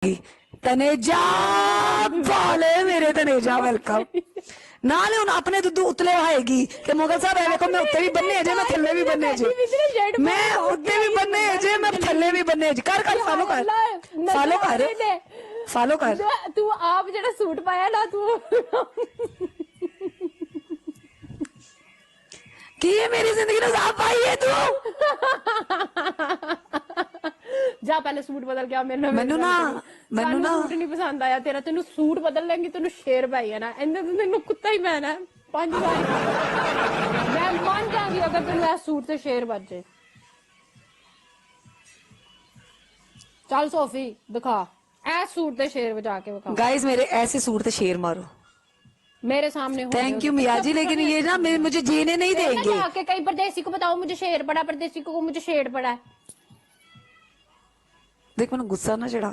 तनेजा भाले मेरे तनेजा वेलकम नाले हुन अपने दुद्धू उतले आएगी कि मुगल साहब है देखो मैं उत्ते भी बनने जे मैं थल्ले भी बनने जे मैं उत्ते भी बनने जे मैं थल्ले भी बनने जे कर कर फॉलो कर फॉलो कर फॉलो कर तू आप जेड़ा सूट पाया ना तू की ये मेरी जिंदगी ने साफ पाई है तू जा पहले सूट बदल के आ मेरे नाल मैनू ना सूट नहीं पसंद आया तेरा तेन सूट बदल लेंगी तेन शेर पाई है ना इंदे तो तेन कुत्ता ही पैना है 5000 मैं मान जाऊंगी अगर तेन ऐ सूट से शेर बच जाए चल सोफी दिखा ऐ सूट से शेर बजा के दिखा गाइस मेरे ऐसे सूट पे शेर मारो मेरे सामने हो थैंक यू मियाँ जी लेकिन ये ना मुझे जीने नहीं देंगे जाके कहीं परदेसी को बताओ मुझे शेर पड़ा परदेसी को मुझे शेर पड़ा है देख मैंने गुस्सा ना चढ़ा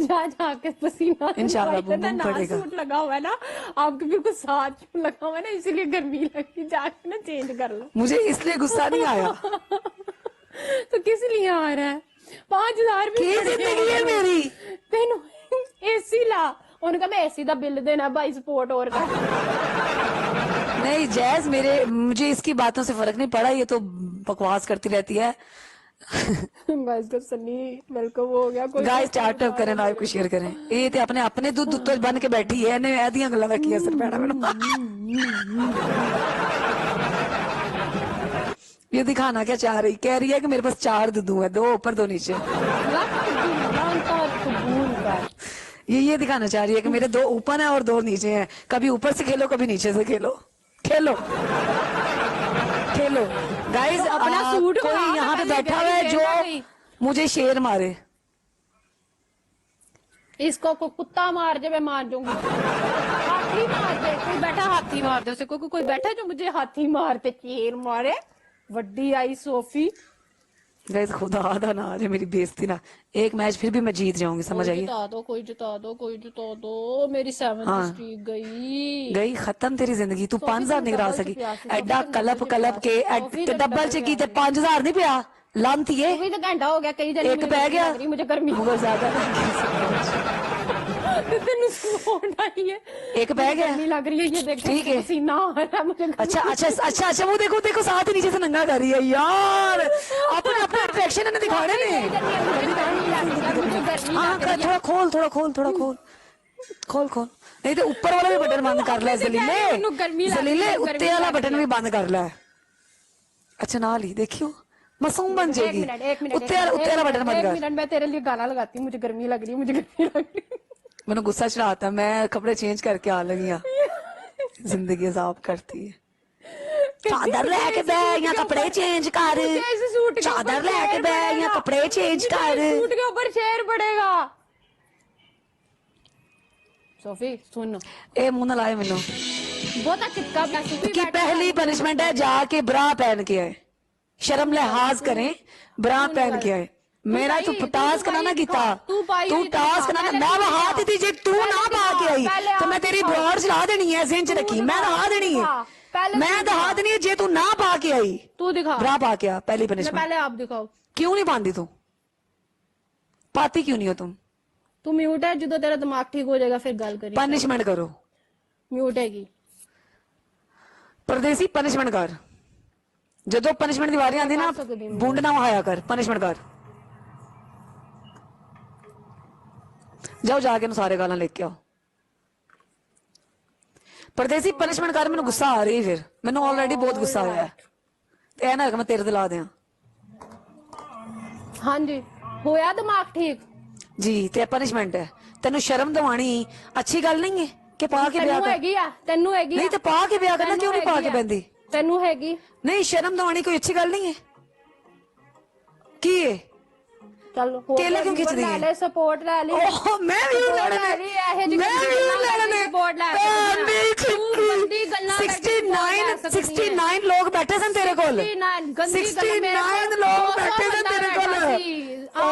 जा जाके पसीना इंशाल्लाह बूम पड़ेगा सूट लगा हुआ है ना आपके बिल्कुल साथ लगा हुआ है ना इसीलिए गर्मी लगी जाके ना चेंज कर लो मुझे इसलिए गुस्सा नहीं आया तो किस लिए आ रहा है 5000 भी जिंदगी है मेरी तेन एसी ला उन्होंने कहा मैं एसी का बिल देना भाई सपोर्ट और का नहीं जैज मुझे इसकी बातों से फर्क नहीं पड़ा ये तो बकवास करती रहती है गाइस का सन्नी वेलकम हो गया कोई गाइस स्टार्टअप करें लाइव को शेयर करें ये ते अपने अपने दूध उत्ते बन के बैठी है ने ऐदियां गल्लां रखियां सर पैड़ा मैनू ये दिखाना क्या चाह रही कह रही है कि मेरे पास 4 दुद्धू है 2 ऊपर 2 नीचे ये दिखाना चाह रही है कि मेरे 2 ऊपर है और 2 नीचे हैं कभी ऊपर से खेलो कभी नीचे से खेलो खेलो खेलो गाइस तो अपना सूट कोई यहाँ पे बैठा हुआ है जो मुझे शेर मारे इसको को कुत्ता मार दे मैं मार दूंगी हाथी मार दे कोई बैठा हाथी मार दे उसे कोई बैठा जो मुझे हाथी मार पे चेर मारे वड्डी आई सोफी गाइस खुदा आधा ना आज मेरी बेइज्जती ना एक मैच फिर भी मैं जीत जाऊंगी समझ आई कोई जिता दो मेरी 7 स्ट्रीक गई खत्म तेरी जिंदगी तू 5000 नहीं करा सकी एडा कलप के डबल च की 5000 नहीं पिया लांती है तो घंटा हो गया कई दिन एक पै गया मुझे गर्मी बहुत ज्यादा एक पै गया नहीं लग रही है ये देख ठीक है पसीना आ रहा है मुझे अच्छा वो देखो साथ ही नीचे से नंगा कर रही है यार अपने अपने अट्रैक्शन ने दिखाने ने हाँ थोड़ा खोल नहीं तो ऊपर वाला भी बटन बंद कर ले जलीले उत्ते वाला बटन भी बंद कर ले अच्छा ना ली देखियो मासूम बन जाएगी उत्ते वाला बटन बंद कर 1 मिनट मैं तेरे लिए गाना लगाती हूँ मुझे गर्मी लग रही है मैंने गुस्सा चढ़ाता मैं कपड़े चेंज करके आ लगी जिंदगी साफ करती है चादर लेके बह या कपड़े चेंज कर चादर लेके बह या कपड़े चेंज कर सूट के ऊपर शेर पड़ेगा सोफी सुन ए मुंह ना लाए मैनू बहुत चिपका की पहली पनिशमेंट है जाके ब्रा पहन के आए शर्म लिहाज करें ब्रा पहन के आए मेरा तू टास्क ना कीता तू टास्क ना मैं हाथ दी जे तू ना पा के आई तो मैं तेरी ब्रॉड चला देनी है जिंच रखी मैं दहा देनी है मैं दहा देनी है जे तू ना पा के आई तू दिखा ब्रा पा के आ पहली पनिशमेंट पहले आप दिखाओ क्यों नहीं पाती तू पाती क्यों नहीं हो तू म्यूट है जो तेरा दिमाग ठीक हो जाएगा फिर गल करी पनिशमेंट करो म्यूट हैगी परदेसी पनिशमेंट कर जो पनिशमेंट की वारी आती ना बूंद ना वहाया कर पनिशमेंट कर जाओ जाके सारे गाला लेके आओ परदेसी पनिशमेंट कर मैंने गुस्सा आ रही फिर मैंने ऑलरेडी बहुत गुस्सा आया है ना मैं तेरे दिला दिया हाँ जी होया दिमाग ठीक जी ते पनिशमेंट है तेन शर्म दवानी अच्छी गल नहीं है कि पा के ब्याह तेनू हैगी नहीं तो पा के ब्याह करना क्यों नहीं पा के बहती तेनू हैगी नहीं शर्म दवानी कोई अच्छी गल नहीं है की है चलो केला क्यों खिंच रही है सपोर्ट ले ली ओह मैं भी लड़ने सपोर्ट ले 69 लोग बैठे सन तेरे कोल 69 लोग बैठे सन तेरे कोल ओ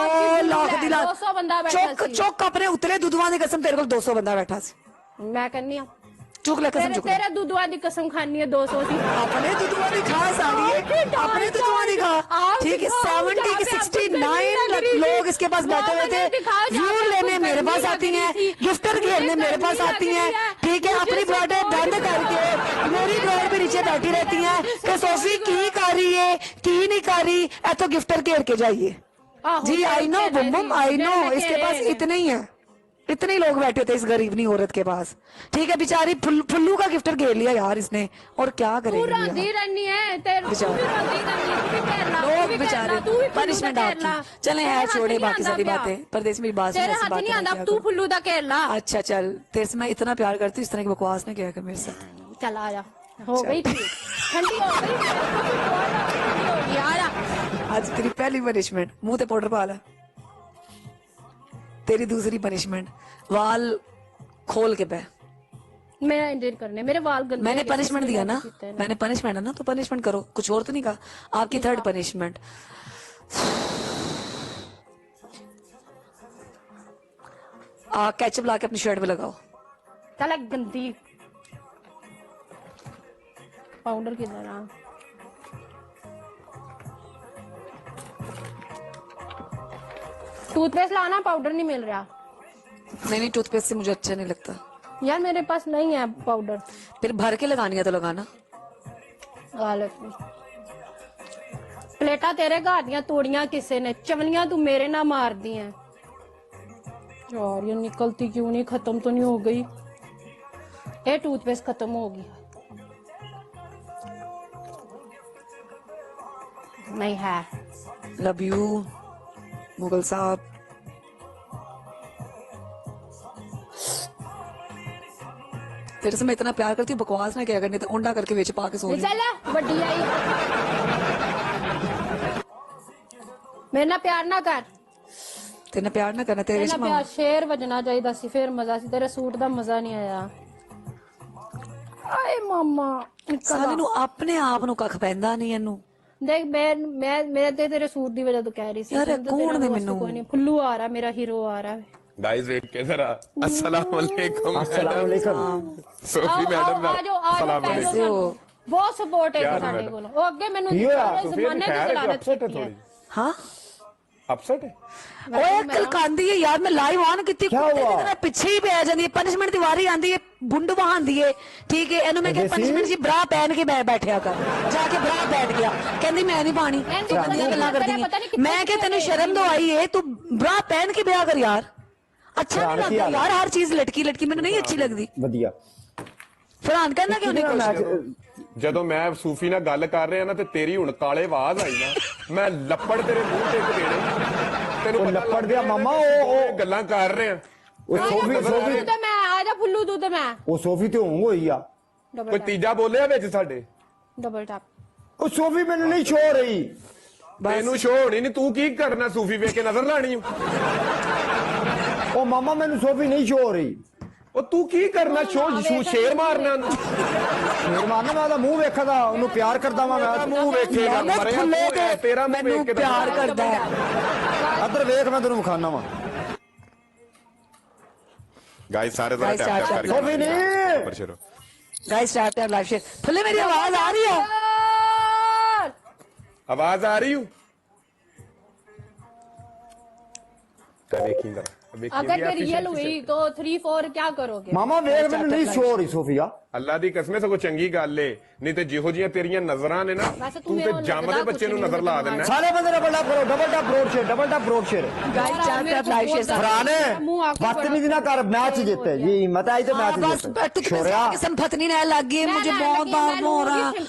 लाख दी लाख 200 बंदा बैठा चुक अपने उतले दुधवा दी कसम तेरे कोल 200 बंदा बैठा सी मैं कहनी चुक ले कसम चुक ले तेरे दुधवा की कसम खानी है 200 की। अपने दुधुआ की खा साड़ी अपने दुधुआ की खा ठीक है 70 की 69 लोग इसके पास बैठे हुए थे व्यूर लेने मेरे पास आती हैं गिफ्टर खेलने मेरे पास आती हैं ठीक है अपनी ब्रांड बंद करके मेरी ब्रांड पे नीचे बैठी रहती हैं कि सोफी की कर रही है की नहीं कर रही है तो गिफ्टर घेर के जाइए जी I know Bum I know इसके पास इतने ही है इतने ही लोग बैठे थे इस गरीबनी औरत के पास ठीक है बेचारी फुल्लू का गिफ्टर घेर लिया यार इसने और क्या तू करेगी रांधी रहनी है तेरे बेचारे। लोग बेचारे पनिशमेंट आपकी चले है छोड़े बाकी सारी बातें परदेश मेरी बात तेरे हाथ नहीं आंदा तू फुल्लू दा खेल ला। अच्छा चल तेरे से मैं इतना प्यार करती हूँ इस तरह की बकवास ने क्या कर मेरे साथ चल आ जा हो गई ठीक ठंडी हो गई यार आज तेरी पहली पनिशमेंट मुंह ते पाउडर पा ला तेरी दूसरी पनिशमेंट वाल खोल के बह मेरा एंडेट करने मेरे वाल गंदे मैंने हैं, पनिशमेंट दिया ना कितने हैं। मैंने पनिशमेंट है ना तो पनिशमेंट करो कुछ और तो नहीं कहा आपकी थर्ड पनिशमेंट केचप लाके अपनी शर्ट में लगाओ चल गंदी पाउडर किधर आ टूथपेस्ट लाना पाउडर नहीं मिल रहा नहीं टूथपेस्ट से मुझे अच्छा नहीं लगता यार मेरे पास नहीं है पाउडर फिर भर के लगानी है तो लगाना गलत प्लेटा तेरे घर दियां तोड़ियां किसे ने चवलियां तू मेरे ना मार दी हैं यार ये निकलती क्यों नहीं खत्म तो नहीं हो गई ये टूथपेस्ट खत्म हो गई नहीं है लव यू मुगल साहब तेरे से मैं इतना प्यार करती हूँ बकवास ना क्या करने तो उंडा करके बेच पा के सो चल बड़ी आई मेरे ना प्यार ना कर तेरे प्यार ना करना तेरे मेरे च ना प्यार शेर वजना चाहिए सी फिर मजा सी तेरे सूट दा मजा नहीं आया आए मामा साले ਨੂੰ ਆਪਣੇ ਆਪ ਨੂੰ ਕੱਖ ਪੈਂਦਾ ਨਹੀਂ ਇਹਨੂੰ देख मैं तेरे सूट दी वजह तो कह रही सी यार, तुम तो कौन तेरा ने दोस्त मैनू? कोई नहीं फुल्लू आ रहा मेरा हीरो आ रहा है गाइस वेट के जरा अस्सलाम वालेकुम अस्सलाम वालेकुम सोफी मैडम आ जाओ सलाम पहले कैसे हो? बहुत सपोर्ट है क्या ਸਾਡੇ मैडम? ਕੋਲ ਉਹ ਅੱਗੇ ਮੈਨੂੰ ਕੀ ਹੋਇਆ? ਸਾਰੇ ਜ਼ਮਾਨੇ ਦੀ ਜਲਾਲਤ अपसेट है ਕੀਤੀ है थोड़ी हाँ अपसेट है ओए कल कांदी है यार मैं लाइव ऑन कितनी क्या कुत्ते हुआ? की तरह पीछे ही पै जांदी है पनिशमेंट दी वारी आंदी है बुंड वहांदी है ठीक है एनु मैं जैसी? पनिशमेंट जी ब्रा पहन के बैठया कर जाके ब्रा बैठ गया कहंदी मैं नहीं पानी कहती तू पता गंदियां नहीं गल्लां तेरा करदी पता नहीं है कितने मैं कि तेनु कितने शर्म तो आई है तू ब्रा पहन के ब्याह कर यार अच्छा नहीं फरहान की लगता हालत। यार हर चीज लटकी लटकी मैंने नहीं अच्छी लगती ਵਧੀਆ फरहान कहना क्यों नहीं कुछ ਜਦੋਂ ਮੈਂ ਸੂਫੀ ਨਾਲ ਗੱਲ ਕਰ ਰਿਹਾ ਨਾ ਤੇ ਤੇਰੀ ਹੁਣ ਕਾਲੇ ਆਵਾਜ਼ ਆਈ ਨਾ ਮੈਂ ਲੱਪੜ ਤੇਰੇ ਮੂੰਹ ਤੇ ਇੱਕ ਦੇਣੇ ਤੈਨੂੰ ਉਹ ਪਤਾ ਲੱਪੜ ਲੱਗ ਦਿਆ ਗਿਆ ਮਾਮਾ, ਕਿ ਉਹ- ਗੱਲਾਂ ਕਰ ਰਹੇ ਆ ਉਹ ਸੋਫੀ ਸੋਫੀ ਤੂੰ ਤੇ ਮੈਂ ਆ ਜਾ ਫੁੱਲੂ ਤੂੰ ਤੇ ਮੈਂ ਉਹ ਸੋਫੀ ਤੇ ਹੋਂਗ ਹੋਈ ਆ ਡਬਲ ਕੋਈ ਟੈਪ ਤੀਜਾ ਬੋਲਿਆ ਵਿੱਚ ਸਾਡੇ ਡਬਲ ਟੈਪ ਉਹ ਸੋਫੀ ਮੈਨੂੰ ਨਹੀਂ ਛੋ ਰਹੀ ਤੈਨੂੰ ਸ਼ੋ ਹੋਣੀ ਨਹੀਂ ਤੂੰ ਕੀ ਕਰਨਾ ਸੂਫੀ ਵੇਖ ਕੇ ਨਜ਼ਰ ਲਾਣੀ ਉਹ ਮਾਮਾ ਮੈਨੂੰ ਸੋਫੀ ਨਹੀਂ ਛੋ ਰਹੀ ਉਹ ਤੂੰ ਕੀ ਕਰਨਾ ਸ਼ੋ ਸ਼ੇਰ ਮਾਰਨਾ ਉਹਨੂੰ ਫੇਰ ਮਾਰਨਾ ਮੈਂ ਉਹਦਾ ਮੂੰਹ ਵੇਖਦਾ ਉਹਨੂੰ ਪਿਆਰ ਕਰਦਾ ਵਾਂ ਤੇਰਾ ਮੈਂ ਮੂੰਹ ਵੇਖੇਗਾ मैं ਮਰਿਆ खुले ਤੂੰ ਐ, ਤੇਰਾ ਮੂੰਹ मैनू ਵੇਖ ਕੇ प्यार ਦੱਸ। करदा है ਇੱਧਰ ਵੇਖ ਮੈਂ ਤੈਨੂੰ ਵਿਖਾਣਾ ਵਾਂ गाइस सारे Guys, जरा टैप tap टैप सोफी करके नहीं। ऊपर चलो guys tap tap live share फुल्ले मेरी आवाज आ रही है आवाज आ रही हूँ देखिएगा अगर ये रियल हुई तो 3-4 क्या करोगे ਮਾਮਾ ਵੇਖ ਮੈਨੂੰ ਨਹੀਂ ਛੋ ਰਹੀ ਸੋਫੀਆ ਅੱਲਾ ਦੀ ਕਸਮ ਸਗੋਂ ਚੰਗੀ ਗੱਲ ਏ ਨਹੀਂ ਤੇ ਜਿਹੋ ਜੀਆਂ ਤੇਰੀਆਂ ਨਜ਼ਰਾਂ ਨੇ ਨਾ ਵੈਸੇ ਤੂੰ ਤੂੰ ਮੇਰੇ ਤੇ ਨਾਲ ਜੰਮਦੇ ਲੱਗਦਾ ਬੱਚੇ ਨੂੰ ਕੁਛ ਨਜ਼ਰ ਨਹੀਂ ਲਾ ਮੈਨੂੰ ਦਿੰਦਾ ਸਾਰੇ ਬੰਦੇ ਡਬਲ ਟੈਪ ਕਰੋ ਡਬਲ ਟੈਪ ਬਰੋਡ ਸ਼ੇਰ guys tap tap live share ਫਰਾਨ मुंह आके ਬਦਤਮੀਜ਼ੀ ਨਾ ਕਰ ਮੈਚ ਜਿੱਤੇ ਜੀ ਮਤਾ ਆਈ ਤੇ हाँ, मैच बस जिते तू छोरिया किस्म फतनी ने लग गई मुझे ना, बहुत लगी, मैं बार हो रहा लूंगी